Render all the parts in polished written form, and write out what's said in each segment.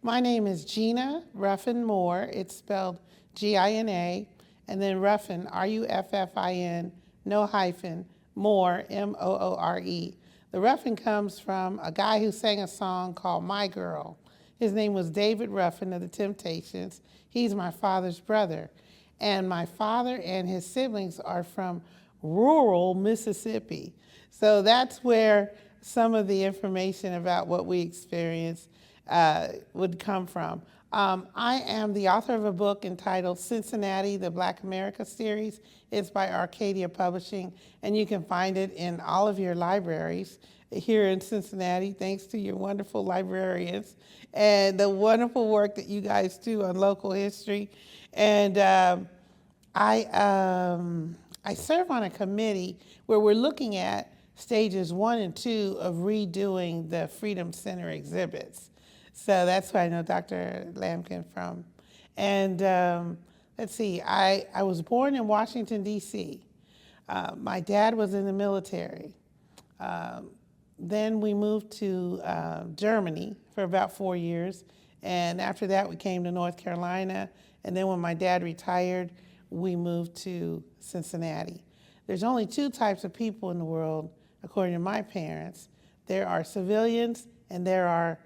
My name is Gina Ruffin Moore. It's spelled Gina, and then Ruffin, Ruffin, no hyphen, Moore, Moore. The Ruffin comes from a guy who sang a song called My Girl. His name was David Ruffin of the Temptations. He's my father's brother. And my father and his siblings are from rural Mississippi. So that's where some of the information about what we experienced would come from. I am the author of a book entitled Cincinnati, the Black America Series. It's by Arcadia Publishing, and you can find it in all of your libraries here in Cincinnati, thanks to your wonderful librarians and the wonderful work that you guys do on local history. And I serve on a committee where we're looking at stages 1 and 2 of redoing the Freedom Center exhibits. So that's where I know Dr. Lampkin from. And let's see, I was born in Washington, D.C. My dad was in the military. Then we moved to Germany for about 4 years. And after that, we came to North Carolina. And then when my dad retired, we moved to Cincinnati. There's only 2 types of people in the world, according to my parents. There are civilians and there are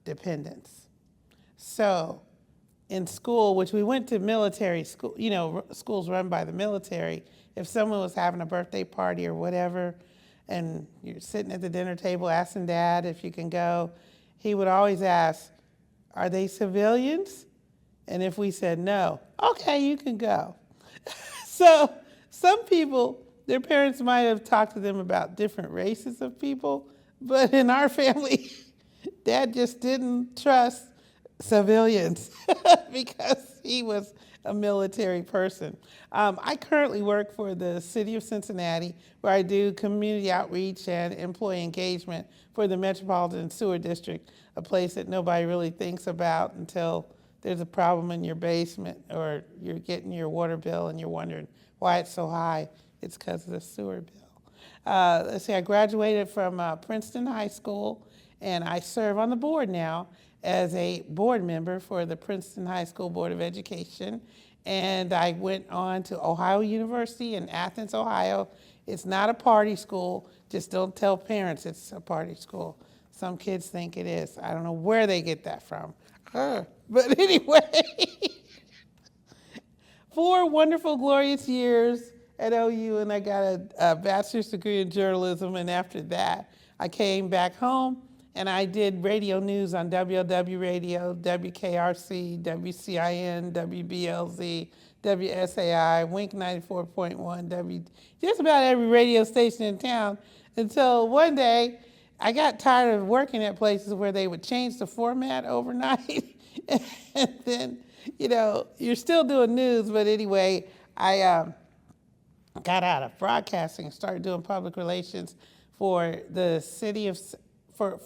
dependents. So in school, which we went to military school, you know, schools run by the military, if someone was having a birthday party or whatever, and you're sitting at the dinner table asking Dad if you can go, he would always ask, are they civilians? And if we said no, okay, you can go. So some people, their parents might have talked to them about different races of people, but in our family, Dad just didn't trust civilians because he was a military person. I currently work for the city of Cincinnati, where I do community outreach and employee engagement for the Metropolitan Sewer District, a place that nobody really thinks about until there's a problem in your basement or you're getting your water bill and you're wondering why it's so high. It's because of the sewer bill. Let's see, I graduated from Princeton High School, and I serve on the board now as a board member for the Princeton High School Board of Education. And I went on to Ohio University in Athens, Ohio. It's not a party school. Just don't tell parents it's a party school. Some kids think it is. I don't know where they get that from. But anyway, 4 wonderful, glorious years at OU, and I got a bachelor's degree in journalism. And after that, I came back home and I did radio news on WLW Radio, WKRC, WCIN, WBLZ, WSAI, Wink 94.1, just about every radio station in town, until one day I got tired of working at places where they would change the format overnight. And then, you know, you're still doing news, but anyway, I got out of broadcasting and started doing public relations for the city of,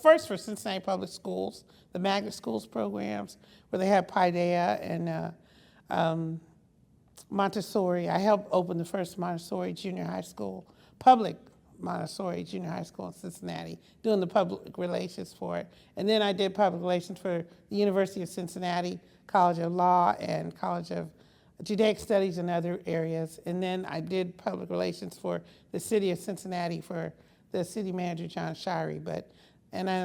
first for Cincinnati Public Schools, the magnet schools programs, where they had Paideia and Montessori. I helped open the first Montessori junior high school, public Montessori junior high school in Cincinnati, doing the public relations for it. And then I did public relations for the University of Cincinnati, College of Law, and College of Judaic Studies and other areas. And then I did public relations for the city of Cincinnati for the city manager, John Shirey.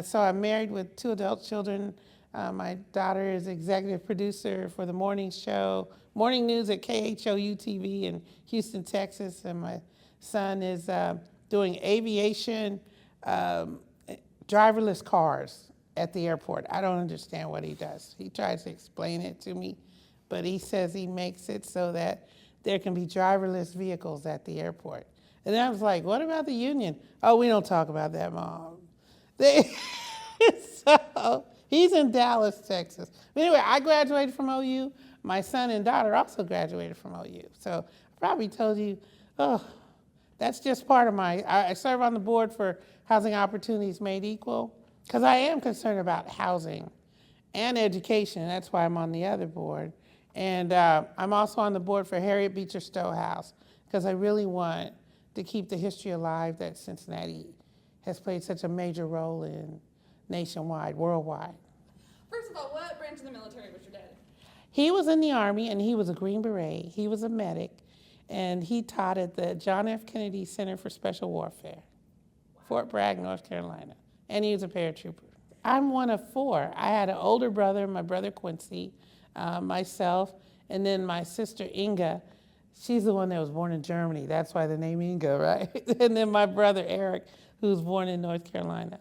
So I'm married with 2 adult children. My daughter is executive producer for the morning show, morning news at KHOU-TV in Houston, Texas. And my son is doing aviation, driverless cars at the airport. I don't understand what he does. He tries to explain it to me, but he says he makes it so that there can be driverless vehicles at the airport. And I was like, what about the union? Oh, we don't talk about that, Mom. So he's in Dallas, Texas. But anyway, I graduated from OU. My son and daughter also graduated from OU. So I probably told you, that's just part of I serve on the board for Housing Opportunities Made Equal, because I am concerned about housing and education. That's why I'm on the other board. And I'm also on the board for Harriet Beecher Stowe House, because I really want to keep the history alive that Cincinnati has played such a major role in nationwide, worldwide. First of all, what branch of the military was your dad in? He was in the Army, and he was a Green Beret. He was a medic, and he taught at the John F. Kennedy Center for Special Warfare, Fort Bragg, North Carolina, and he was a paratrooper. I'm one of four. I had an older brother, my brother Quincy, myself, and then my sister Inga. She's the one that was born in Germany. That's why the name Inga, right? And then my brother Eric, who was born in North Carolina.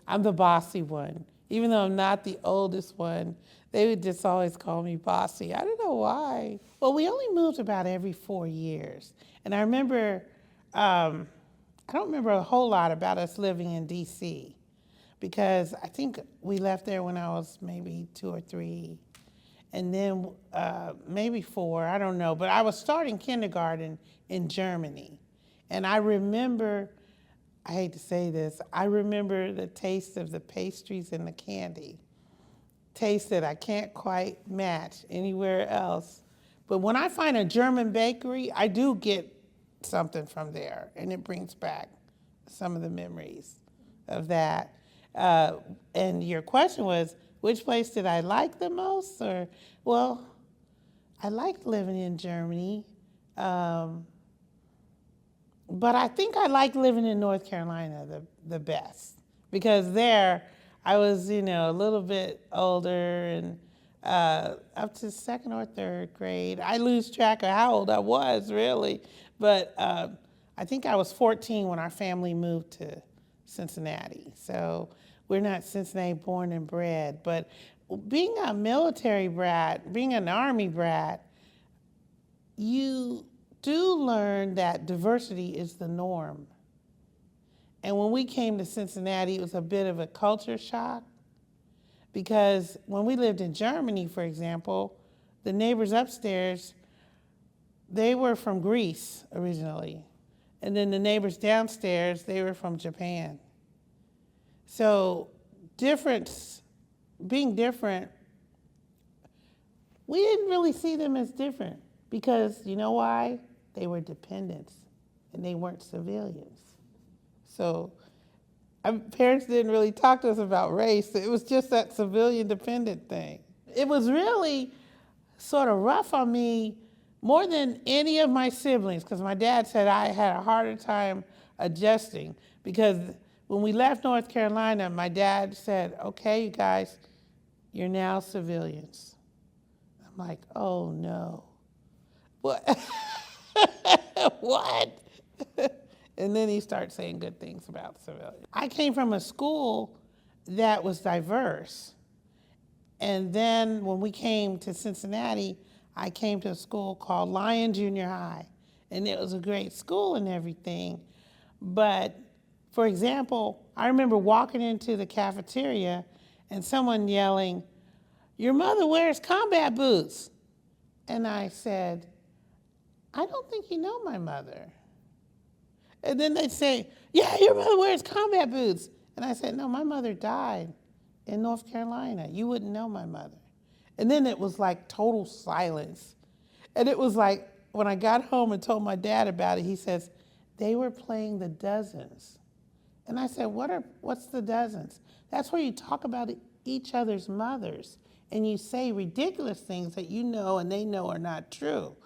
I'm the bossy one. Even though I'm not the oldest one, they would just always call me bossy. I don't know why. Well, we only moved about every 4 years. And I remember, I don't remember a whole lot about us living in D.C. because I think we left there when I was maybe 2 or 3. And then maybe 4, I don't know. But I was starting kindergarten in Germany. And I remember, I hate to say this, I remember the taste of the pastries and the candy. Taste that I can't quite match anywhere else. But when I find a German bakery, I do get something from there, and it brings back some of the memories of that. And your question was, which place did I like the most? Well, I liked living in Germany. But I think I liked living in North Carolina the best, because there I was, a little bit older and up to 2nd or 3rd grade. I lose track of how old I was, really. But I think I was 14 when our family moved to Cincinnati. So we're not Cincinnati born and bred. But being a military brat, being an Army brat, you do learn that diversity is the norm. And when we came to Cincinnati, it was a bit of a culture shock, because when we lived in Germany, for example, the neighbors upstairs, they were from Greece originally. And then the neighbors downstairs, they were from Japan. So being different, we didn't really see them as different, because you know why? They were dependents and they weren't civilians. So our parents didn't really talk to us about race. It was just that civilian dependent thing. It was really sort of rough on me more than any of my siblings, because my dad said I had a harder time adjusting, because when we left North Carolina, my dad said, okay, you guys, you're now civilians. I'm like, oh no. What? What? And then he started saying good things about civilians. I came from a school that was diverse. And then when we came to Cincinnati, I came to a school called Lyon Junior High. And it was a great school and everything. But, for example, I remember walking into the cafeteria and someone yelling, "Your mother wears combat boots." And I said, "I don't think you know my mother." And then they'd say, "Yeah, your mother wears combat boots." And I said, "No, my mother died in North Carolina. You wouldn't know my mother." And then it was like total silence. And it was like, when I got home and told my dad about it, he says, "They were playing the dozens." And I said, what's the dozens? That's where you talk about each other's mothers and you say ridiculous things that you know and they know are not true.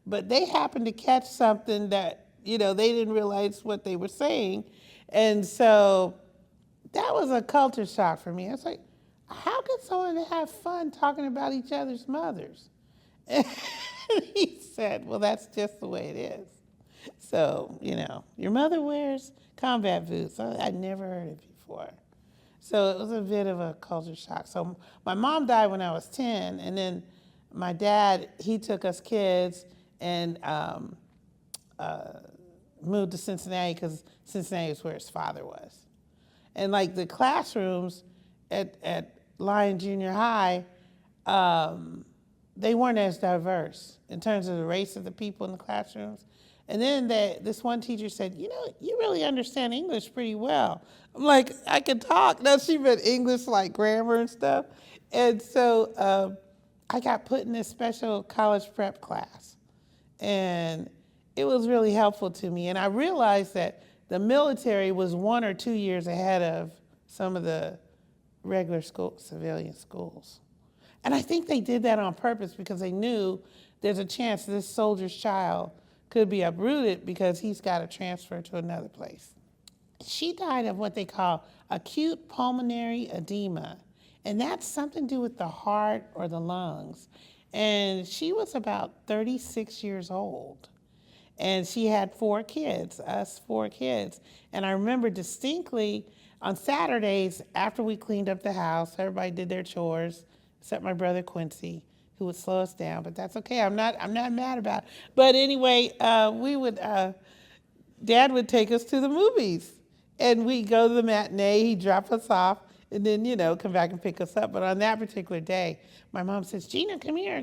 But they happened to catch something that, they didn't realize what they were saying. And so that was a culture shock for me. I was like, how could someone have fun talking about each other's mothers? And he said, well, that's just the way it is. So, your mother wears combat boots. I'd never heard it before. So it was a bit of a culture shock. So my mom died when I was 10, and then my dad, he took us kids and moved to Cincinnati, because Cincinnati was where his father was. And like the classrooms at Lyon Junior High, they weren't as diverse in terms of the race of the people in the classrooms. And then this one teacher said, you really understand English pretty well. I'm like, I can talk. Now, she meant English like grammar and stuff. And so I got put in this special college prep class. And it was really helpful to me. And I realized that the military was 1 or 2 years ahead of some of the regular school, civilian schools. And I think they did that on purpose because they knew there's a chance this soldier's child could be uprooted because he's got to transfer to another place. She died of what they call acute pulmonary edema, and that's something to do with the heart or the lungs. And she was about 36 years old. And she had 4 kids, us 4 kids. And I remember distinctly on Saturdays after we cleaned up the house, everybody did their chores, except my brother Quincy, who would slow us down. But that's okay. I'm not mad about it. But anyway, Dad would take us to the movies. And we'd go to the matinee, he'd drop us off, and then, come back and pick us up. But on that particular day, my mom says, Gina, come here.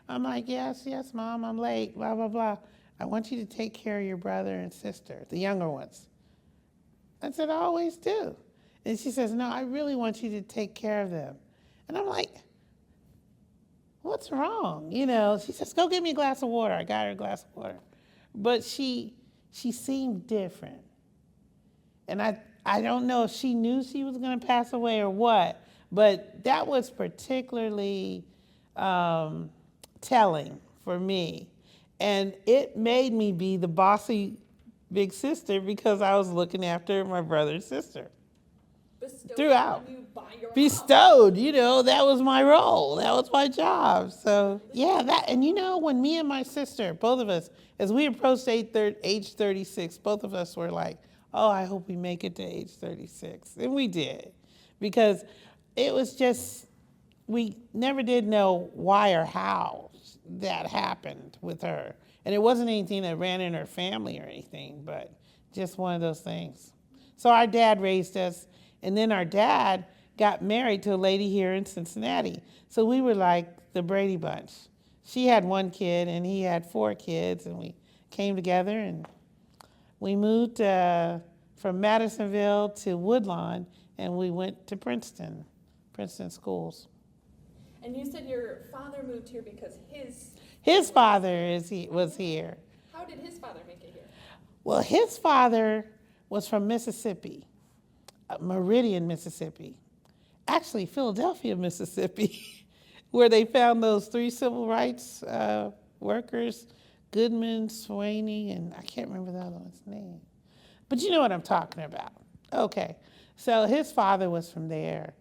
I'm like, yes, Mom, I'm late, blah, blah, blah. I want you to take care of your brother and sister, the younger ones. I said, I always do. And she says, no, I really want you to take care of them. And I'm like, what's wrong? She says, go get me a glass of water. I got her a glass of water. But she seemed different. And I don't know if she knew she was going to pass away or what, but that was particularly telling for me. And it made me be the bossy big sister because I was looking after my brother and sister. Bestowed throughout. on you by your mom. Bestowed, that was my role. That was my job. So, yeah, when me and my sister, both of us, as we approached age 36, both of us were like, oh, I hope we make it to age 36. And we did. Because it was just, we never did know why or how that happened with her. And it wasn't anything that ran in her family or anything, but just one of those things. So our dad raised us, and then our dad got married to a lady here in Cincinnati. So we were like the Brady Bunch. She had 1 kid, and he had 4 kids, and we came together, and we moved from Madisonville to Woodlawn, and we went to Princeton schools. And you said your father moved here because his father was here. How did his father make it here? Well, his father was from Mississippi, Meridian, Mississippi. Actually, Philadelphia, Mississippi, where they found those 3 civil rights workers, Goodman, Swaney, and I can't remember the other one's name. But you know what I'm talking about. Okay, so his father was from there.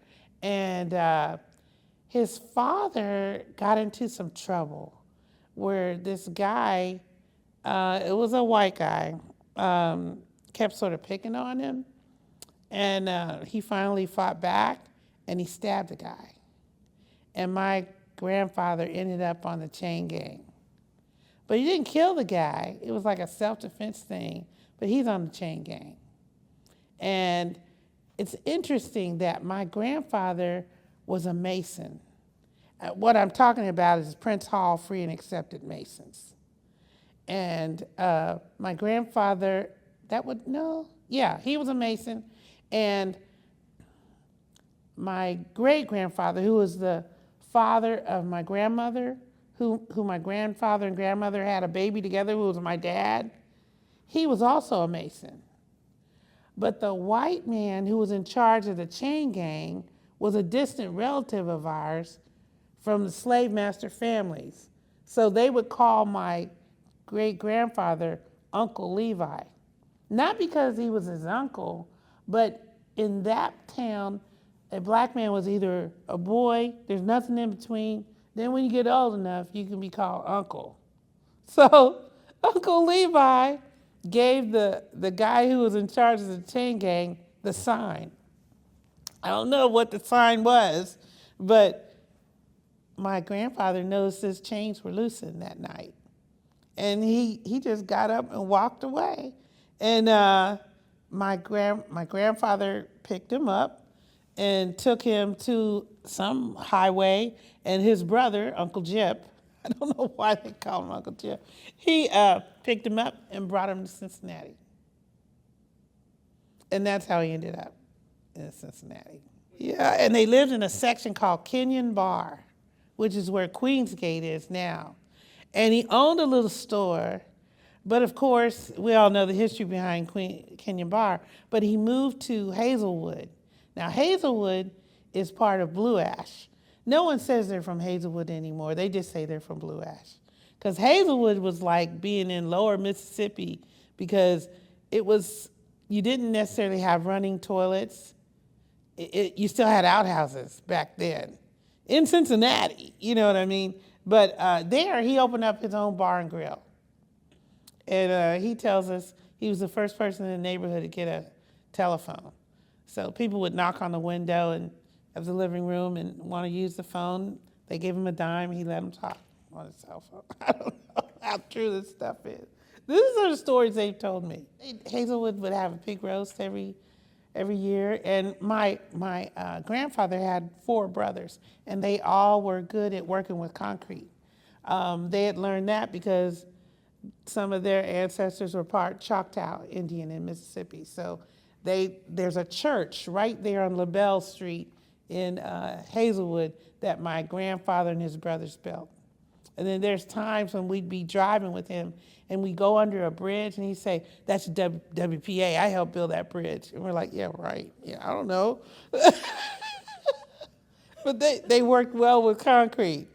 And his father got into some trouble where this guy, it was a white guy, kept sort of picking on him. And he finally fought back, and he stabbed the guy. And my grandfather ended up on the chain gang. But he didn't kill the guy. It was like a self-defense thing, but he's on the chain gang. And it's interesting that my grandfather was a Mason. What I'm talking about is Prince Hall Free and Accepted Masons. And my grandfather, he was a Mason. And my great-grandfather, who was the father of my grandmother, who my grandfather and grandmother had a baby together, who was my dad, he was also a Mason. But the white man who was in charge of the chain gang was a distant relative of ours from the slave master families. So they would call my great-grandfather Uncle Levi. Not because he was his uncle, but in that town, a black man was either a boy, there's nothing in between. Then when you get old enough, you can be called Uncle. So Uncle Levi gave the guy who was in charge of the chain gang the sign. I don't know what the sign was, but my grandfather noticed his chains were loosened that night. And he just got up and walked away. And my grandfather picked him up and took him to some highway, and his brother, Uncle Jip, I don't know why they call him Uncle Jip, he picked him up and brought him to Cincinnati. And that's how he ended up in Cincinnati. Yeah, and they lived in a section called Kenyon Bar, which is where Queensgate is now. And he owned a little store, but of course, we all know the history behind Kenyon Bar, but he moved to Hazelwood. Now, Hazelwood is part of Blue Ash. No one says they're from Hazelwood anymore. They just say they're from Blue Ash. Because Hazelwood was like being in lower Mississippi because you didn't necessarily have running toilets. You still had outhouses back then in Cincinnati, you know what I mean? But there, he opened up his own bar and grill. And he tells us he was the first person in the neighborhood to get a telephone. So people would knock on the window and of the living room and want to use the phone. They gave him a dime. He let them talk on his cell phone. I don't know how true this stuff is. These are the stories they've told me. Hazelwood would have a pig roast every year, and my grandfather had 4 brothers, and they all were good at working with concrete. They had learned that because some of their ancestors were part Choctaw Indian in Mississippi. So there's a church right there on LaBelle Street in Hazelwood that my grandfather and his brothers built. And then there's times when we'd be driving with him and we go under a bridge and he'd say, "That's WPA, I helped build that bridge." And we're like, "Yeah, right. Yeah, I don't know." But they worked well with concrete.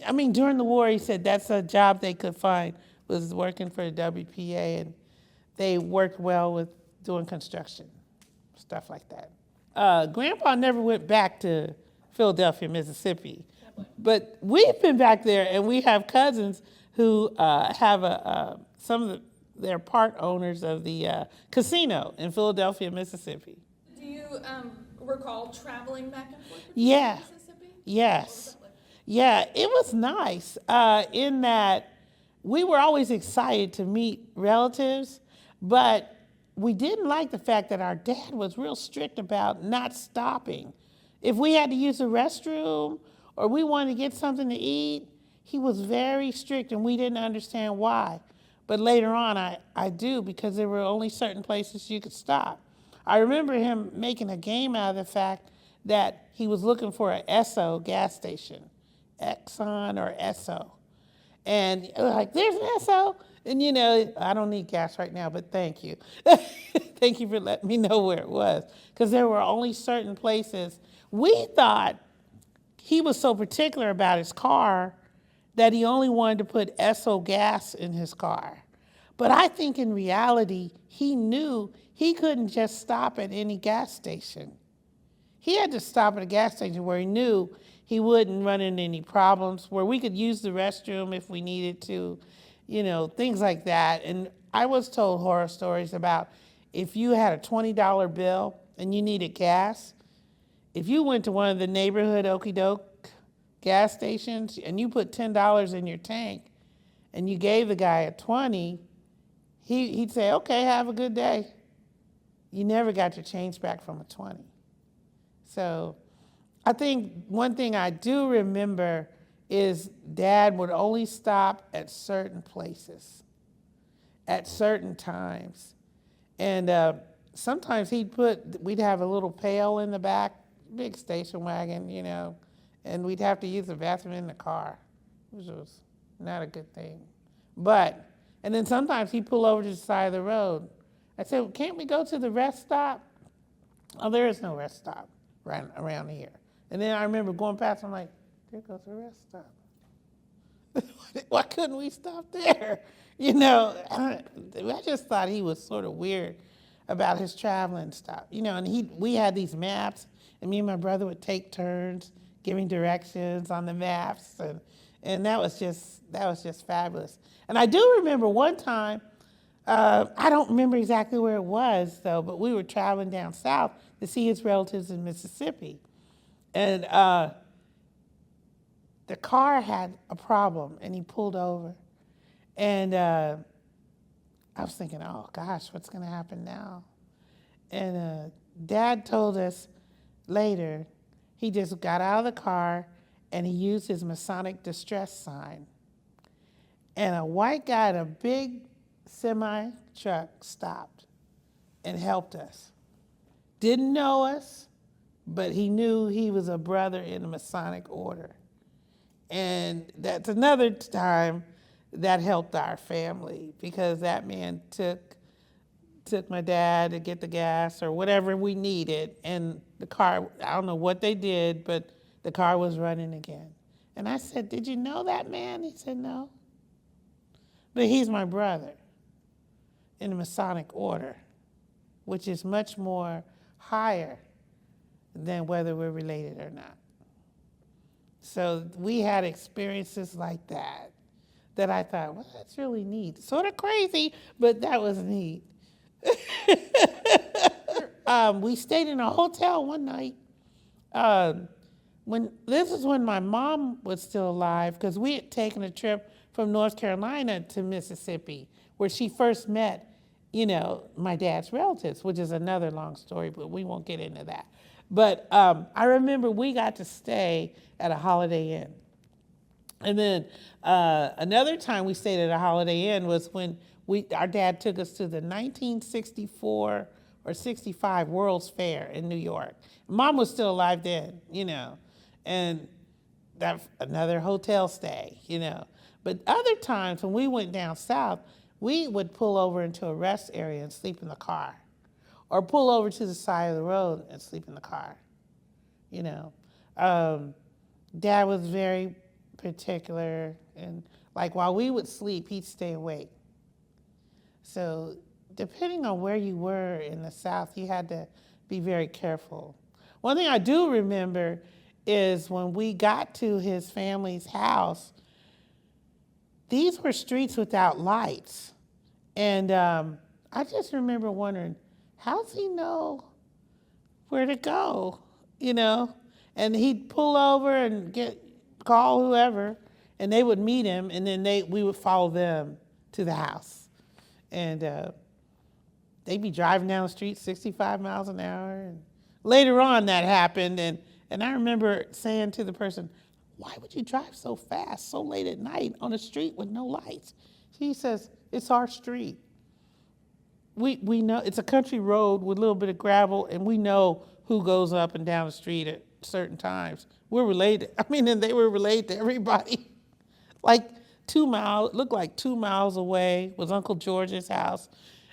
I mean, during the war, he said that's a job they could find, was working for the WPA, and they worked well with doing construction, stuff like that. Grandpa never went back to Philadelphia, Mississippi. But we've been back there, and we have cousins who have they're part owners of the casino in Philadelphia, Mississippi. Do you recall traveling back and forth Yeah. to Mississippi? Yes. What was that like? Yeah, it was nice in that we were always excited to meet relatives, but we didn't like the fact that our dad was real strict about not stopping. If we had to use the restroom or we wanted to get something to eat, he was very strict, and we didn't understand why. But later on, I do, because there were only certain places you could stop. I remember him making a game out of the fact that he was looking for an Esso gas station, Exxon or Esso. And like, "There's an Esso." And I don't need gas right now, but thank you. Thank you for letting me know where it was. Because there were only certain places. We thought he was so particular about his car that he only wanted to put Esso gas in his car. But I think in reality, he knew he couldn't just stop at any gas station. He had to stop at a gas station where he knew he wouldn't run into any problems, where we could use the restroom if we needed to, things like that. And I was told horror stories about if you had a $20 bill and you needed gas, if you went to one of the neighborhood okey-doke gas stations and you put $10 in your tank and you gave the guy a 20, he'd say, "Okay, have a good day." You never got your change back from a 20. So I think one thing I do remember is Dad would only stop at certain places, at certain times. And sometimes we'd have a little pail in the back, big station wagon, and we'd have to use the bathroom in the car, which was not a good thing. And then sometimes he'd pull over to the side of the road. I said, "Well, can't we go to the rest stop?" "Oh, there is no rest stop right around here." And then I remember going past, I'm like, "There goes the rest stop." Why couldn't we stop there? I just thought he was sort of weird about his traveling stuff. And we had these maps, and me and my brother would take turns giving directions on the maps, and that was just fabulous. And I do remember one time, I don't remember exactly where it was though, but we were traveling down south to see his relatives in Mississippi, and the car had a problem, and he pulled over, and I was thinking, "Oh gosh, what's going to happen now?" And Dad told us later, he just got out of the car and he used his Masonic distress sign. And a white guy in a big semi truck stopped and helped us. Didn't know us, but he knew he was a brother in the Masonic order. And that's another time that helped our family, because that man took opposite my dad to get the gas or whatever we needed. And the car, I don't know what they did, but the car was running again. And I said, "Did you know that man?" He said, "No. But he's my brother in the Masonic order, which is much more higher than whether we're related or not." So we had experiences like that I thought, well, that's really neat. Sort of crazy, but that was neat. We stayed in a hotel one night. This is when my mom was still alive, because we had taken a trip from North Carolina to Mississippi, where she first met, my dad's relatives, which is another long story, but we won't get into that. But I remember we got to stay at a Holiday Inn. And then another time we stayed at a Holiday Inn was when our dad took us to the 1964 or 65 World's Fair in New York. Mom was still alive then, and that's another hotel stay, But other times when we went down south, we would pull over into a rest area and sleep in the car, or pull over to the side of the road and sleep in the car, Dad was very particular, and like while we would sleep, he'd stay awake. So depending on where you were in the South, you had to be very careful. One thing I do remember is when we got to his family's house, these were streets without lights. And I just remember wondering, how does he know where to go, And he'd pull over and call whoever, and they would meet him, and then we would follow them to the house. And they'd be driving down the street 65 miles an hour. And later on that happened, and I remember saying to the person, "Why would you drive so fast so late at night on a street with no lights?" He says, "It's our street. We know it's a country road with a little bit of gravel, and we know who goes up and down the street at certain times. We're related." And they were related to everybody. Like 2 miles, looked like 2 miles away was Uncle George's house.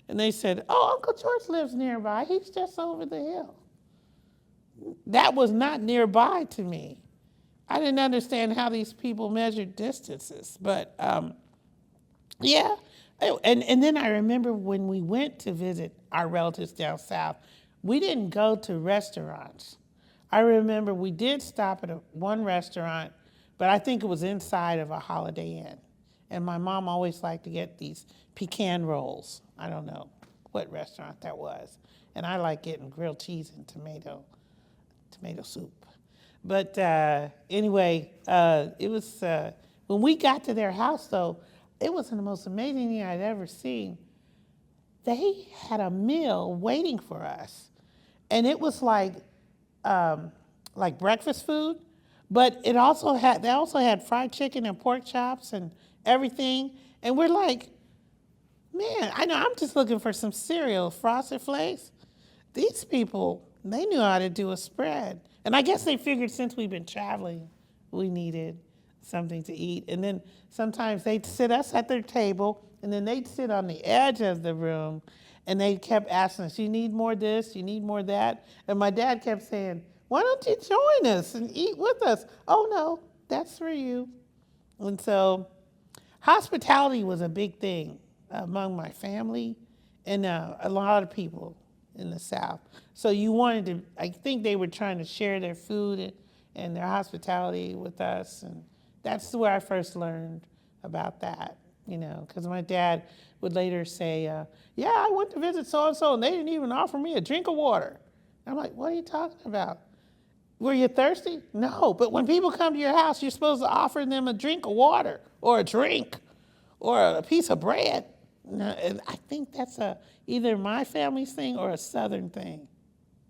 And they said, "Oh, Uncle George lives nearby. He's just over the hill." That was not nearby to me. I didn't understand how these people measured distances, but yeah. And then I remember when we went to visit our relatives down south, we didn't go to restaurants. I remember we did stop at one restaurant, but I think it was inside of a Holiday Inn. And my mom always liked to get these pecan rolls. I don't know what restaurant that was. And I like getting grilled cheese and tomato soup. But anyway, it was, when we got to their house though, it was the most amazing thing I'd ever seen. They had a meal waiting for us. And it was like breakfast food, but they also had fried chicken and pork chops and everything. And we're like, man, I know I'm just looking for some cereal, Frosted Flakes. These people, they knew how to do a spread. And I guess they figured since we've been traveling, we needed something to eat. And then sometimes they'd sit us at their table, and then they'd sit on the edge of the room, and they kept asking us, "You need more this, you need more that?" And my dad kept saying, "Why don't you join us and eat with us?" "Oh no, that's for you." And so hospitality was a big thing among my family and a lot of people in the South. So you wanted to, I think they were trying to share their food and their hospitality with us. And that's where I first learned about that, because my dad would later say, "Yeah, I went to visit so-and-so and they didn't even offer me a drink of water." I'm like, "What are you talking about? Were you thirsty?" "No, but when people come to your house, you're supposed to offer them a drink of water or a drink or a piece of bread." And I think that's either my family's thing or a Southern thing,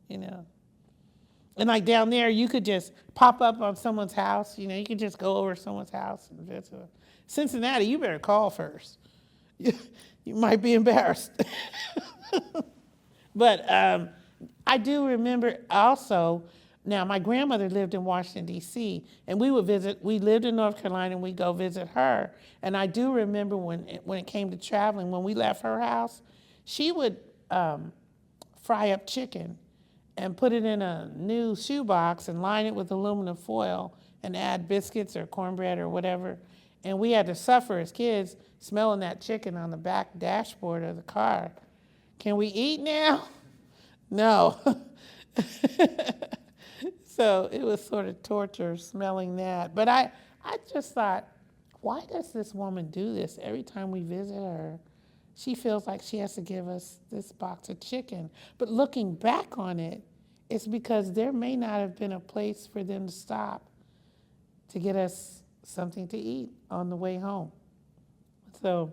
And like down there, you could just pop up on someone's house. You could just go over to someone's house and visit. Cincinnati, you better call first. You might be embarrassed. But I do remember also, now my grandmother lived in Washington, D.C., and we would visit. We lived in North Carolina, and we'd go visit her. And I do remember when it came to traveling, when we left her house, she would fry up chicken and put it in a new shoebox and line it with aluminum foil and add biscuits or cornbread or whatever. And we had to suffer as kids smelling that chicken on the back dashboard of the car. Can we eat now? No. So it was sort of torture smelling that. But I just thought, why does this woman do this every time we visit her? She feels like she has to give us this box of chicken. But looking back on it, it's because there may not have been a place for them to stop to get us something to eat on the way home. So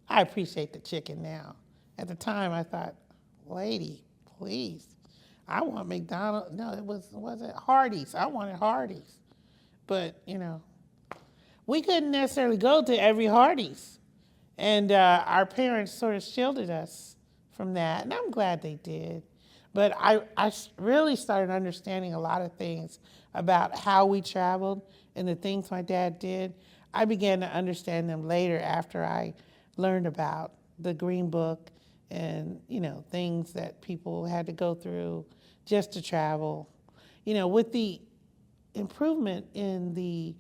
I appreciate the chicken now. At the time, I thought, lady, please, I want McDonald's. No, was it Hardee's? I wanted Hardee's. But, we couldn't necessarily go to every Hardee's. And our parents sort of shielded us from that, and I'm glad they did. But I really started understanding a lot of things about how we traveled and the things my dad did. I began to understand them later after I learned about the Green Book and, things that people had to go through just to travel. With the improvement in the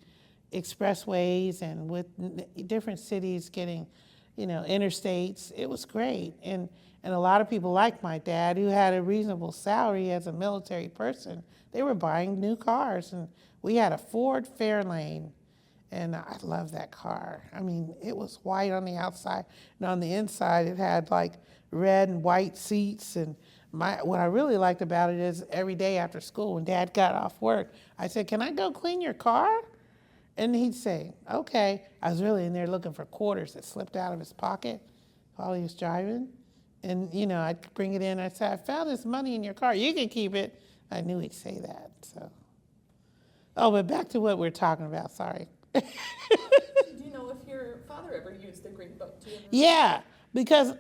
expressways and with different cities getting, interstates, it was great. And a lot of people like my dad, who had a reasonable salary as a military person, they were buying new cars. And we had a Ford Fairlane, and I love that car. I mean, it was white on the outside, and on the inside it had like red and white seats. And what I really liked about it is every day after school, when Dad got off work, I said, "Can I go clean your car?" And he'd say, "Okay." I was really in there looking for quarters that slipped out of his pocket while he was driving. And, I'd bring it in. I'd say, "I found this money in your car. You can keep it." I knew he'd say that. So, but back to what we're talking about. Sorry. Do you know if your father ever used the Green Book? Do you ever? Yeah, because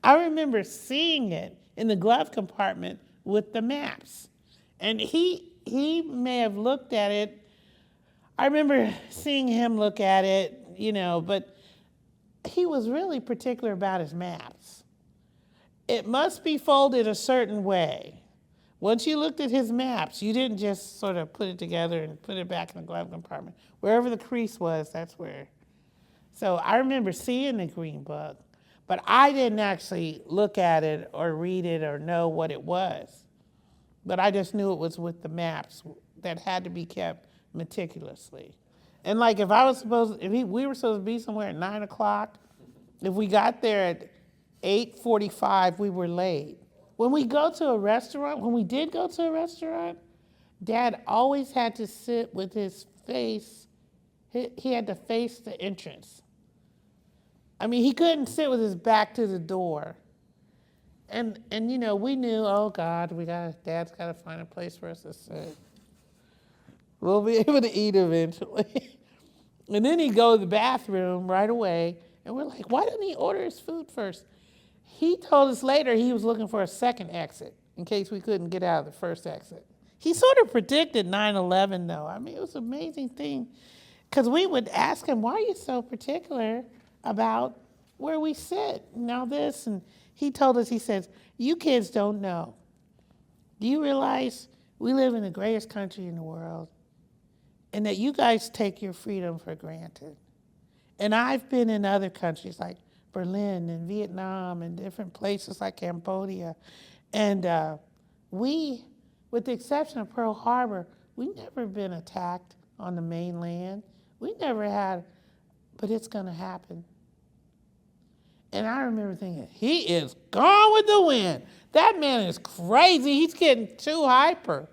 I remember seeing it in the glove compartment with the maps. And he may have looked at it. I remember seeing him look at it, but he was really particular about his maps. It must be folded a certain way. Once you looked at his maps, you didn't just sort of put it together and put it back in the glove compartment. Wherever the crease was, that's where. So I remember seeing the Green Book, but I didn't actually look at it or read it or know what it was. But I just knew it was with the maps that had to be kept meticulously. And like if we were supposed to be somewhere at 9 o'clock, if we got there at 8:45, we were late. When we did go to a restaurant, Dad always had to sit with his face, he had to face the entrance. I mean, he couldn't sit with his back to the door. And we knew, oh God, Dad's got to find a place for us to sit. We'll be able to eat eventually. And then he'd go to the bathroom right away, and we're like, why didn't he order his food first? He told us later he was looking for a second exit in case we couldn't get out of the first exit. He sort of predicted 9/11, though. I mean, it was an amazing thing, because we would ask him, why are you so particular about where we sit? This, and he told us, he says, you kids don't know. Do you realize we live in the greatest country in the world, and that you guys take your freedom for granted? And I've been in other countries like Berlin and Vietnam and different places like Cambodia. And we, with the exception of Pearl Harbor, we've never been attacked on the mainland. We never had, but it's going to happen. And I remember thinking, he is gone with the wind. That man is crazy. He's getting too hyper.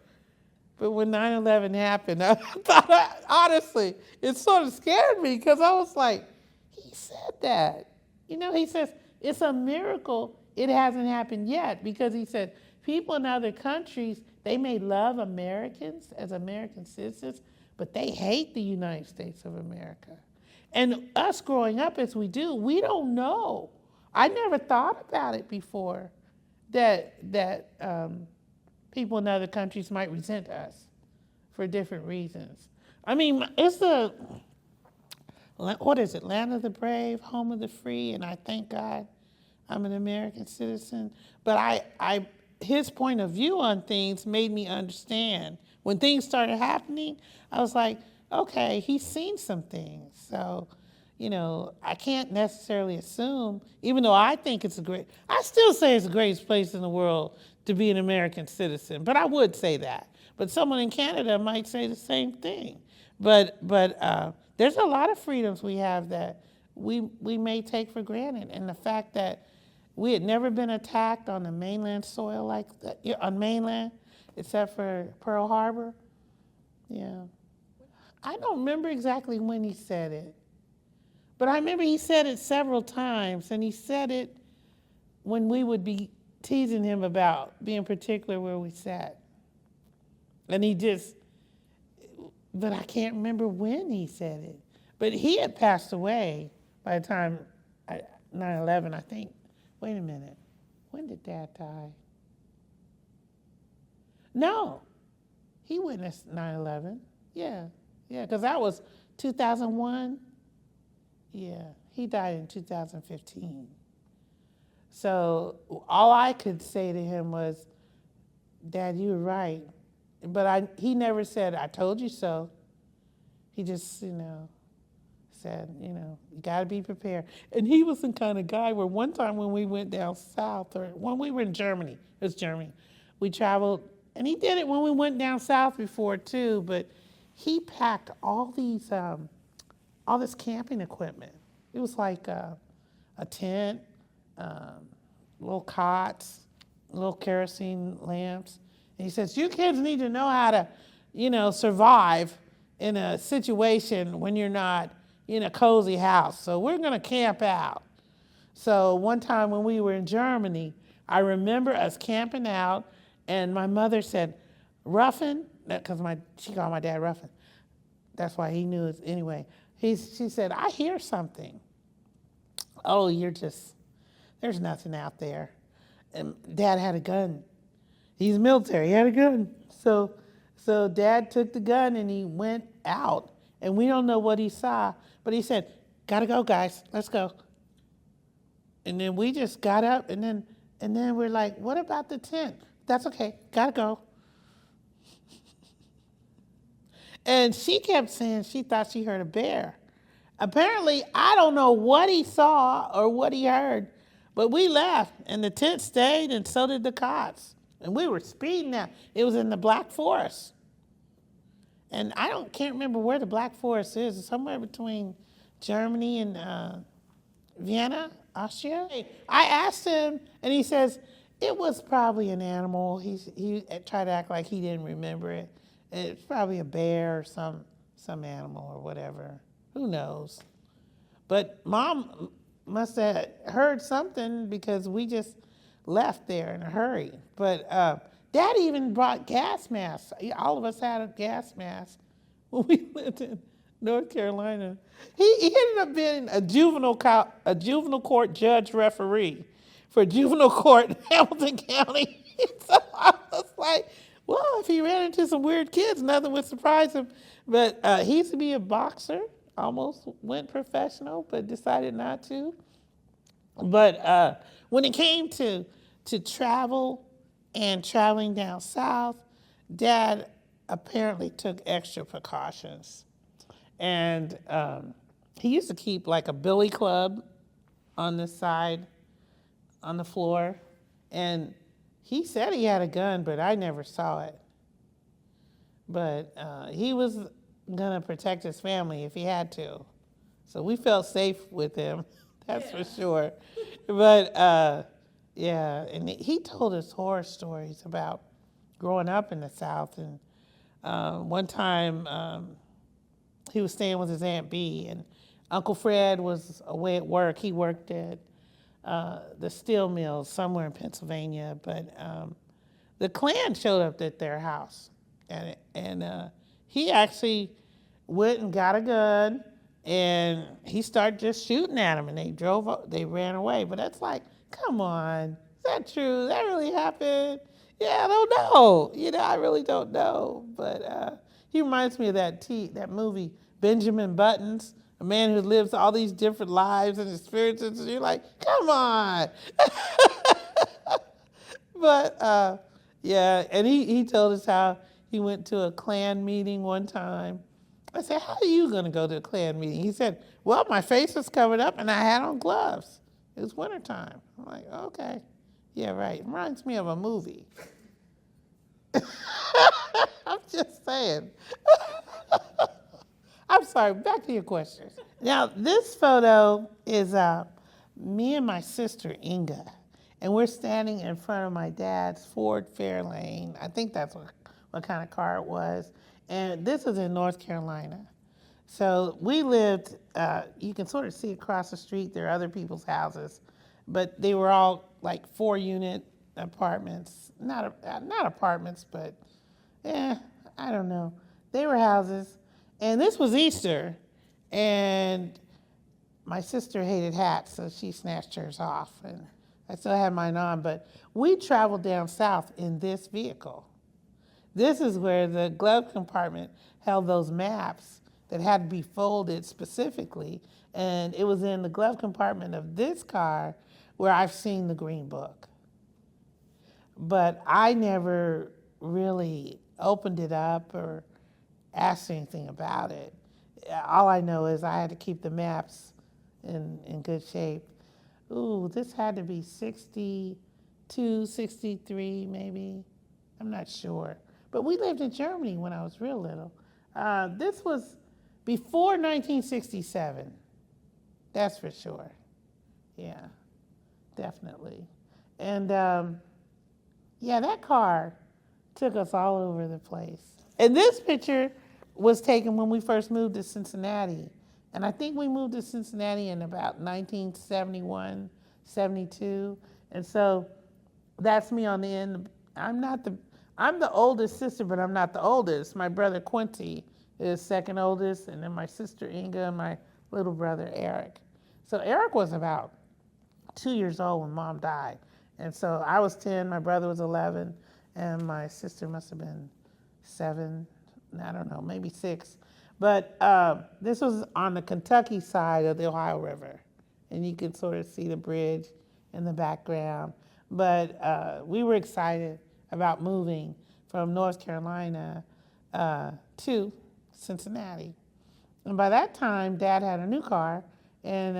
But when 9/11 happened, I thought, honestly, it sort of scared me, because I was like, he said that. He says, it's a miracle it hasn't happened yet, because he said, people in other countries, they may love Americans as American citizens, but they hate the United States of America. And us growing up as we do, we don't know. I never thought about it before, that people in other countries might resent us for different reasons. I mean, it's what is it, land of the brave, home of the free, and I thank God I'm an American citizen. But his point of view on things made me understand. When things started happening, I was like, okay, he's seen some things. So, I can't necessarily assume, even though I think I still say it's the greatest place in the world to be an American citizen, but I would say that. But someone in Canada might say the same thing. But there's a lot of freedoms we have that we may take for granted. And the fact that we had never been attacked on the mainland soil like that, on mainland, except for Pearl Harbor. Yeah. I don't remember exactly when he said it, but I remember he said it several times, and he said it when we would be teasing him about being particular where we sat. And but I can't remember when he said it. But he had passed away by the time 9/11, I think. Wait a minute. When did Dad die? No, he witnessed 9/11. Yeah, because that was 2001. Yeah, he died in 2015. So all I could say to him was, Dad, you were right. But he never said, I told you so. He just, said, you got to be prepared. And he was the kind of guy where one time when we went down south, or when we were in Germany, it was Germany, we traveled, and he did it when we went down south before too, but he packed all this camping equipment. It was like a tent, little cots, little kerosene lamps. And he says, you kids need to know how to, survive in a situation when you're not in a cozy house. So we're going to camp out. So one time when we were in Germany, I remember us camping out, and my mother said, Ruffin, because she called my dad Ruffin. That's why he knew it anyway. She said, I hear something. Oh, there's nothing out there. And Dad had a gun. He's military, he had a gun. So Dad took the gun and he went out, and we don't know what he saw, but he said, gotta go, guys, let's go. And then we just got up, and then we're like, what about the tent? That's okay, gotta go. And she kept saying she thought she heard a bear. Apparently, I don't know what he saw or what he heard, but we left, and the tent stayed, and so did the cots. And we were speeding out. It was in the Black Forest. And I can't remember where the Black Forest is. It's somewhere between Germany and Vienna, Austria. I asked him, and he says, it was probably an animal. He tried to act like he didn't remember it. It's probably a bear or some animal or whatever. Who knows? But Mom must have heard something because we just left there in a hurry. But Dad even brought gas masks. All of us had a gas mask when we lived in North Carolina. He ended up being a juvenile court judge referee for juvenile court in Hamilton County. So I was like, well, if he ran into some weird kids, nothing would surprise him. But he used to be a boxer, almost went professional, but decided not to. But when it came to travel and traveling down south, Dad apparently took extra precautions. And he used to keep like a billy club on the side, on the floor. And he said he had a gun, but I never saw it. But he was gonna protect his family if he had to. So we felt safe with him, that's for sure. But yeah, and he told us horror stories about growing up in the South. And one time he was staying with his Aunt Bee, and Uncle Fred was away at work. He worked at the steel mills somewhere in Pennsylvania, but the Klan showed up at their house, and he actually went and got a gun, and he started just shooting at them, and they ran away. But that's like, come on, is that true? That really happened? Yeah, I don't know. I really don't know. But he reminds me of that movie, Benjamin Buttons, a man who lives all these different lives and experiences, and you're like, come on. But yeah, and he told us how he went to a Klan meeting one time. I said, how are you going to go to a Klan meeting? He said, well, my face was covered up and I had on gloves. It was wintertime. I'm like, okay. Yeah, right. It reminds me of a movie. I'm just saying. I'm sorry, back to your question. Now, this photo is me and my sister, Inga, and we're standing in front of my dad's Ford Fairlane. I think that's what kind of car it was. And this is in North Carolina. So we lived, you can sort of see across the street, there are other people's houses, but they were all like 4-unit apartments. Not apartments, but I don't know. They were houses. And this was Easter, and my sister hated hats, so she snatched hers off, and I still had mine on, but we traveled down south in this vehicle. This is where the glove compartment held those maps that had to be folded specifically, and it was in the glove compartment of this car where I've seen the Green Book. But I never really opened it up or asked anything about it. All I know is I had to keep the maps in good shape. Ooh, this had to be 62, 63 maybe. I'm not sure. But we lived in Germany when I was real little. This was before 1967. That's for sure. Yeah, definitely. And yeah, that car took us all over the place. And this picture was taken when we first moved to Cincinnati. And I think we moved to Cincinnati in about 1971, 72. And so that's me on the end. I'm the oldest sister, but I'm not the oldest. My brother Quincy is second oldest, and then my sister Inga and my little brother Eric. So Eric was about 2 years old when Mom died. And so I was 10, my brother was 11, and my sister must have been 7, I don't know, maybe 6. But this was on the Kentucky side of the Ohio River. And you can sort of see the bridge in the background. But we were excited about moving from North Carolina to Cincinnati. And by that time, Dad had a new car, and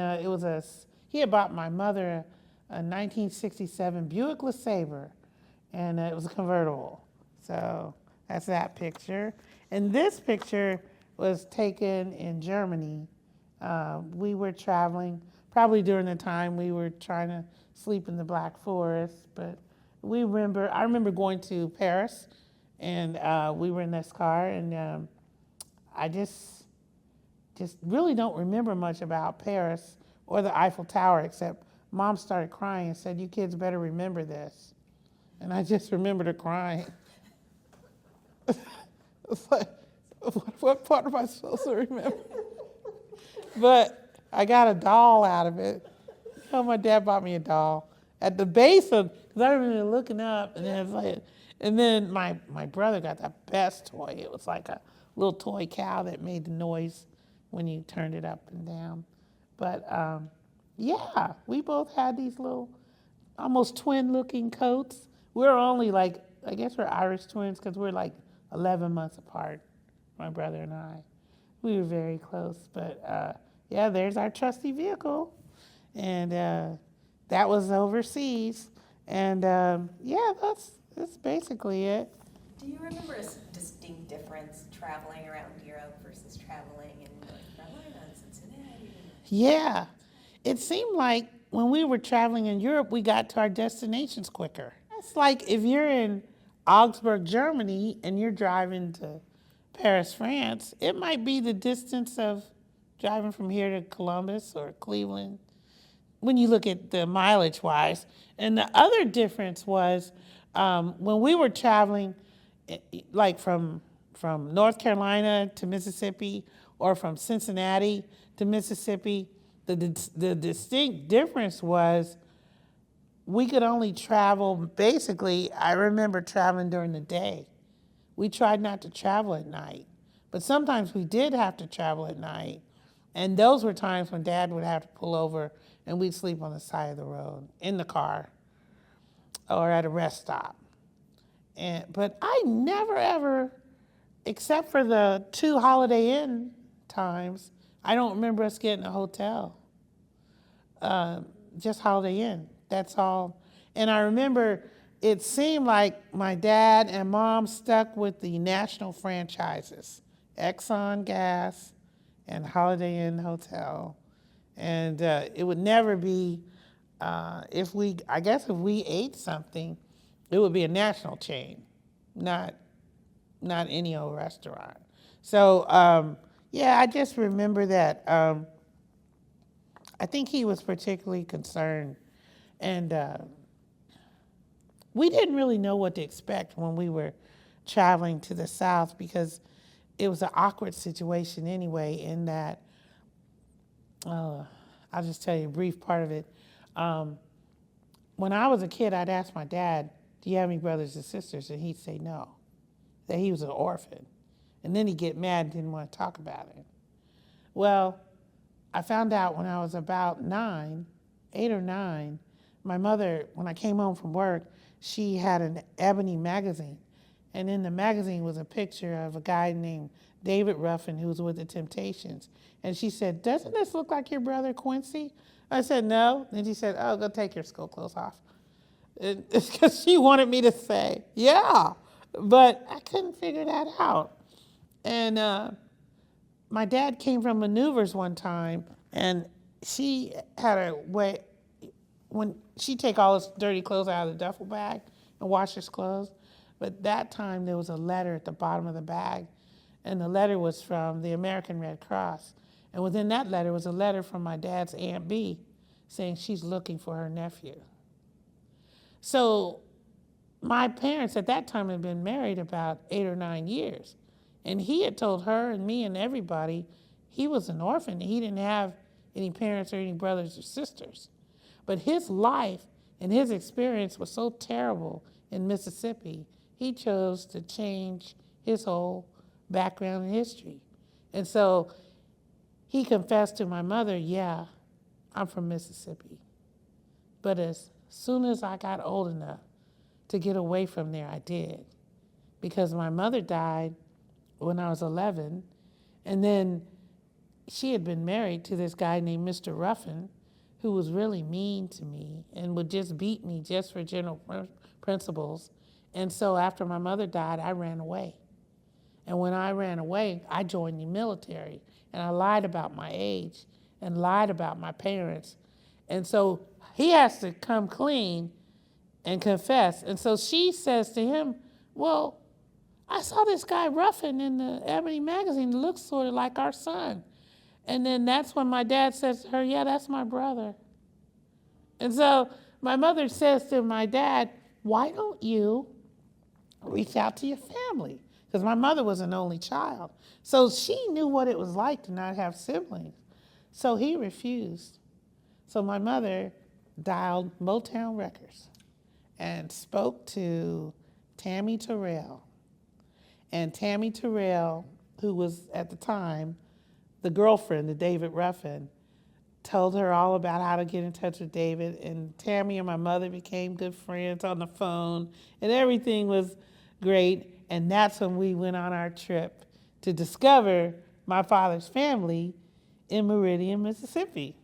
he had bought my mother a 1967 Buick LeSabre, and it was a convertible. So that's that picture. And this picture was taken in Germany. We were traveling, probably during the time we were trying to sleep in the Black Forest, but I remember going to Paris, and we were in this car, and I just really don't remember much about Paris or the Eiffel Tower, except Mom started crying and said, "You kids better remember this." And I just remembered her crying. It's like, what part am I supposed to remember? But I got a doll out of it. My dad bought me a doll. At the base of, because I remember looking up, and then it's like, and then my brother got the best toy. It was like a little toy cow that made the noise when you turned it up and down. But yeah, we both had these little, almost twin-looking coats. We're only like, I guess we're Irish twins because we're like 11 months apart, my brother and I. We were very close, but yeah, there's our trusty vehicle. And that was overseas. And yeah, that's basically it. Do you remember a distinct difference traveling around Europe versus traveling in North Carolina and Cincinnati? Yeah, it seemed like when we were traveling in Europe, we got to our destinations quicker. It's like if you're in Augsburg, Germany, and you're driving to Paris, France, it might be the distance of driving from here to Columbus or Cleveland when you look at the mileage-wise. And the other difference was when we were traveling, like from North Carolina to Mississippi or from Cincinnati to Mississippi, the distinct difference was we could only travel, basically, I remember traveling during the day. We tried not to travel at night, but sometimes we did have to travel at night. And those were times when Dad would have to pull over and we'd sleep on the side of the road, in the car, or at a rest stop. But I never ever, except for the 2 Holiday Inn times, I don't remember us getting a hotel. Just Holiday Inn, that's all. And I remember it seemed like my dad and mom stuck with the national franchises, Exxon Gas and Holiday Inn Hotel. And it would never be, if we ate something, it would be a national chain, not any old restaurant. So, I just remember that. I think he was particularly concerned. And we didn't really know what to expect when we were traveling to the South, because it was an awkward situation anyway, in that, I'll just tell you a brief part of it. When I was a kid, I'd ask my dad, do you have any brothers and sisters? And he'd say no, that he was an orphan. And then he'd get mad and didn't want to talk about it. Well, I found out when I was about 8 or 9, my mother, when I came home from work, she had an ebony magazine. And in the magazine was a picture of a guy named David Ruffin, who was with the Temptations. And she said, doesn't this look like your brother Quincy? I said, no. And she said, oh, go take your school clothes off. It's because she wanted me to say, yeah. But I couldn't figure that out. And my dad came from maneuvers one time, and she had a way, when she'd take all his dirty clothes out of the duffel bag and wash his clothes. But that time there was a letter at the bottom of the bag, and the letter was from the American Red Cross. And within that letter was a letter from my dad's Aunt B saying she's looking for her nephew. So my parents at that time had been married about 8 or 9 years. And he had told her and me and everybody he was an orphan. He didn't have any parents or any brothers or sisters. But his life and his experience was so terrible in Mississippi, he chose to change his whole background and history. And so he confessed to my mother, yeah, I'm from Mississippi. But as soon as I got old enough to get away from there, I did. Because my mother died when I was 11, and then she had been married to this guy named Mr. Ruffin, who was really mean to me and would just beat me just for general principles. And so after my mother died, I ran away. And when I ran away, I joined the military, and I lied about my age and lied about my parents. And so he has to come clean and confess. And so she says to him, well, I saw this guy Ruffin in the Ebony magazine, that looks sort of like our son. And then that's when my dad says to her, yeah, that's my brother. And so my mother says to my dad, why don't you reach out to your family? Because my mother was an only child. So she knew what it was like to not have siblings. So he refused. So my mother dialed Motown Records and spoke to Tammy Terrell. And Tammy Terrell, who was at the time the girlfriend of David Ruffin, told her all about how to get in touch with David. And Tammy and my mother became good friends on the phone, and everything was great. And that's when we went on our trip to discover my father's family in Meridian, Mississippi.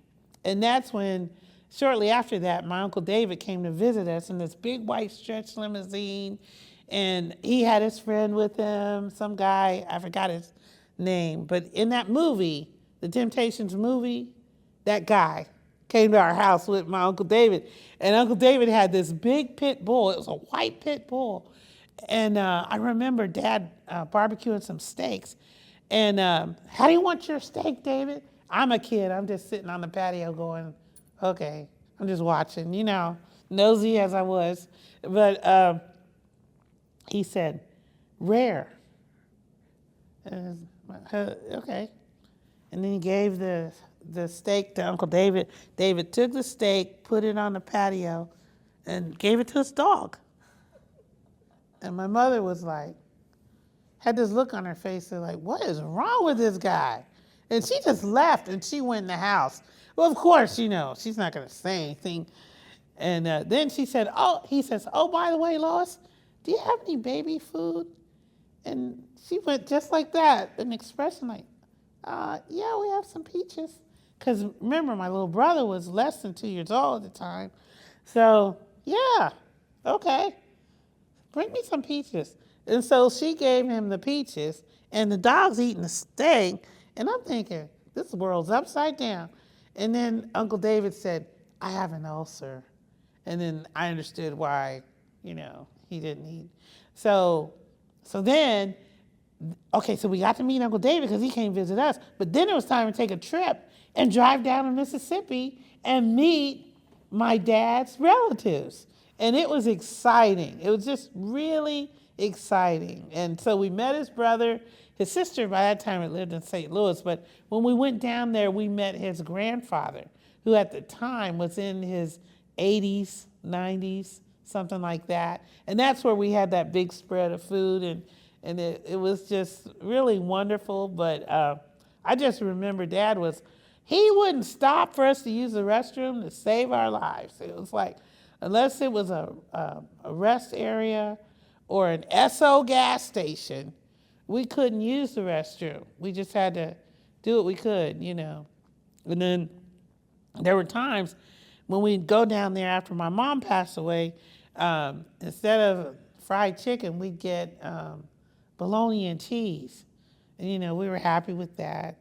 And that's when, shortly after that, my Uncle David came to visit us in this big white stretch limousine. And he had his friend with him, some guy, I forgot his name. But in that movie, the Temptations movie, that guy came to our house with my Uncle David. And Uncle David had this big pit bull. It was a white pit bull. And I remember Dad barbecuing some steaks. And how do you want your steak, David? I'm a kid. I'm just sitting on the patio going, okay, I'm just watching, nosy as I was. But he said, rare. And okay. And then he gave the steak to Uncle David. David took the steak, put it on the patio, and gave it to his dog. And my mother was like, had this look on her face, like, what is wrong with this guy? And she just left and she went in the house. Well, of course, she's not going to say anything. And then he says, oh, by the way, Lois, do you have any baby food? And she went just like that, an expression like, yeah, we have some peaches. Because remember, my little brother was less than 2 years old at the time. So, yeah, okay, bring me some peaches. And so she gave him the peaches, and the dog's eating the steak. And I'm thinking, this world's upside down. And then Uncle David said, I have an ulcer. And then I understood why, he didn't eat. So then, okay, so we got to meet Uncle David because he came visit us. But then it was time to take a trip and drive down to Mississippi and meet my dad's relatives. And it was exciting. It was just really exciting. And so we met his brother. His sister by that time had lived in St. Louis. But when we went down there, we met his grandfather, who at the time was in his 80s, 90s, something like that. And that's where we had that big spread of food. And it was just really wonderful. But I just remember he wouldn't stop for us to use the restroom to save our lives. It was like, unless it was a rest area or an Esso gas station, we couldn't use the restroom. We just had to do what we could, And then there were times when we'd go down there after my mom passed away, instead of fried chicken, we'd get bologna and cheese. And, we were happy with that.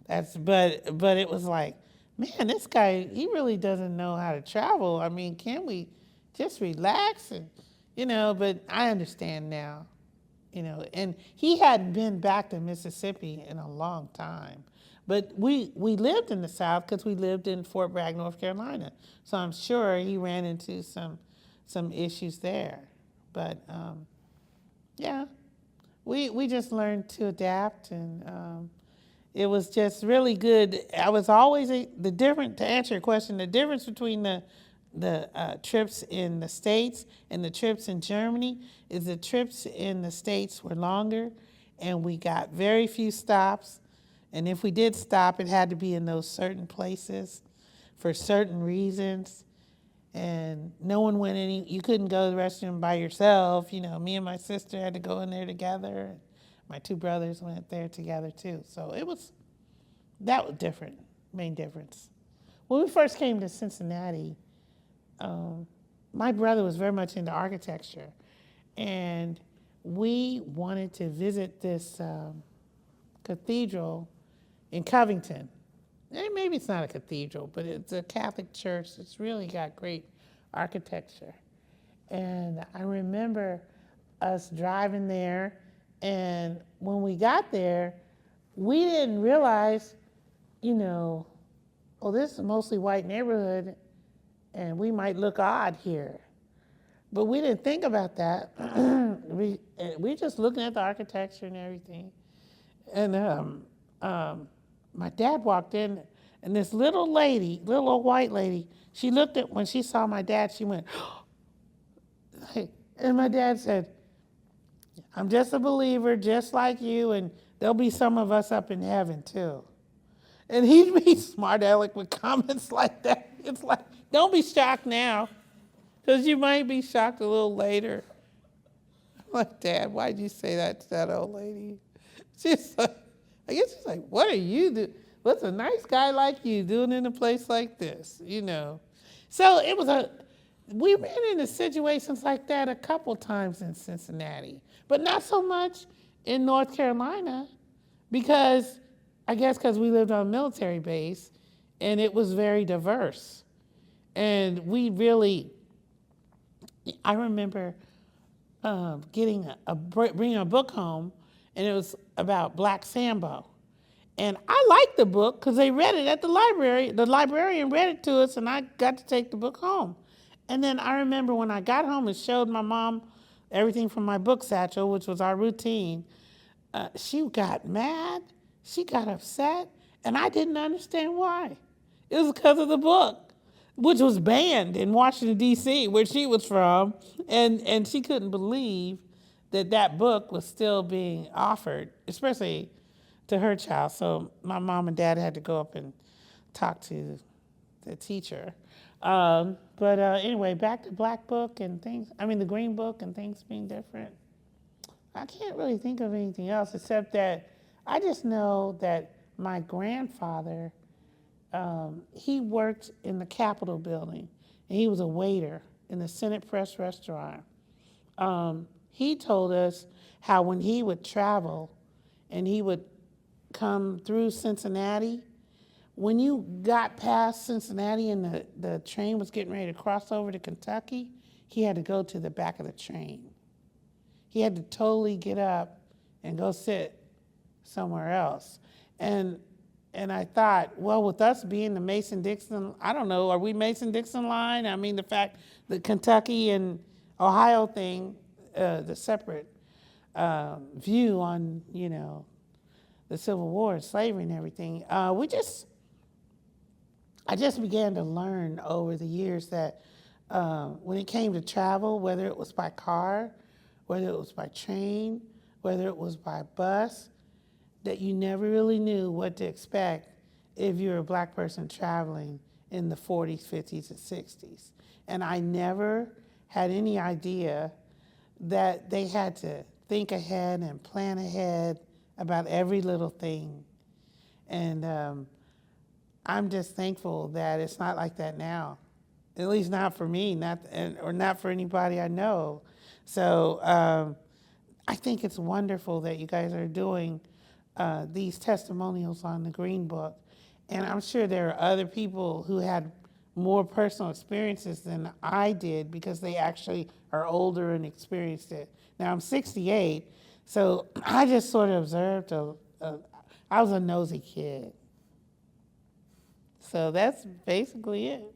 But it was like, man, this guy, he really doesn't know how to travel. I mean, can we just relax? And, but I understand now, and he hadn't been back to Mississippi in a long time. But we lived in the South because we lived in Fort Bragg, North Carolina. So I'm sure he ran into some issues there. But, yeah, we just learned to adapt, and it was just really good. I was always to answer your question, the difference between the trips in the States and the trips in Germany is the trips in the States were longer, and we got very few stops. And if we did stop, it had to be in those certain places for certain reasons. And no one you couldn't go to the restroom by yourself. Me and my sister had to go in there together. My two brothers went there together too. So that was different, main difference. When we first came to Cincinnati, my brother was very much into architecture. And we wanted to visit this cathedral in Covington. And maybe it's not a cathedral, but it's a Catholic church that's really got great architecture. And I remember us driving there, and when we got there, we didn't realize, this is a mostly white neighborhood, and we might look odd here. But we didn't think about that. we just looking at the architecture and everything. And my dad walked in, and this little old white lady, she looked at, when she saw my dad, she went, and my dad said, I'm just a believer, just like you, and there'll be some of us up in heaven too. And he'd be smart aleck with comments like that. It's like, don't be shocked now, because you might be shocked a little later. I'm like, Dad, why'd you say that to that old lady? She's like, I guess she's like, what are you doing? What's a nice guy like you doing in a place like this, So we ran into situations like that a couple times in Cincinnati, but not so much in North Carolina, because we lived on a military base and it was very diverse. And I remember bringing a book home, and it was about Black Sambo. And I liked the book because they read it at the library. The librarian read it to us, and I got to take the book home. And then I remember when I got home and showed my mom everything from my book satchel, which was our routine, she got mad, she got upset, and I didn't understand why. It was because of the book, which was banned in Washington, D.C., where she was from, and she couldn't believe that book was still being offered, especially to her child. So my mom and dad had to go up and talk to the teacher. But anyway, back to Black Book and things, the Green Book and things being different. I can't really think of anything else except that I just know that my grandfather, he worked in the Capitol building, and he was a waiter in the Senate Press restaurant. He told us how when he would travel and he would come through Cincinnati, when you got past Cincinnati and the train was getting ready to cross over to Kentucky, he had to go to the back of the train. He had to totally get up and go sit somewhere else. And I thought, well, with us being the Mason-Dixon, I don't know, are we Mason-Dixon line? The fact the Kentucky and Ohio thing, the separate view on, the Civil War and slavery and everything, I just began to learn over the years that when it came to travel, whether it was by car, whether it was by train, whether it was by bus, that you never really knew what to expect if you were a Black person traveling in the 40s, 50s, and 60s. And I never had any idea that they had to think ahead and plan ahead about every little thing. And I'm just thankful that it's not like that now, at least not for me, or not for anybody I know. So I think it's wonderful that you guys are doing these testimonials on the Green Book. And I'm sure there are other people who had more personal experiences than I did because they actually are older and experienced it. Now I'm 68, so I just sort of observed, I was a nosy kid. So that's basically it.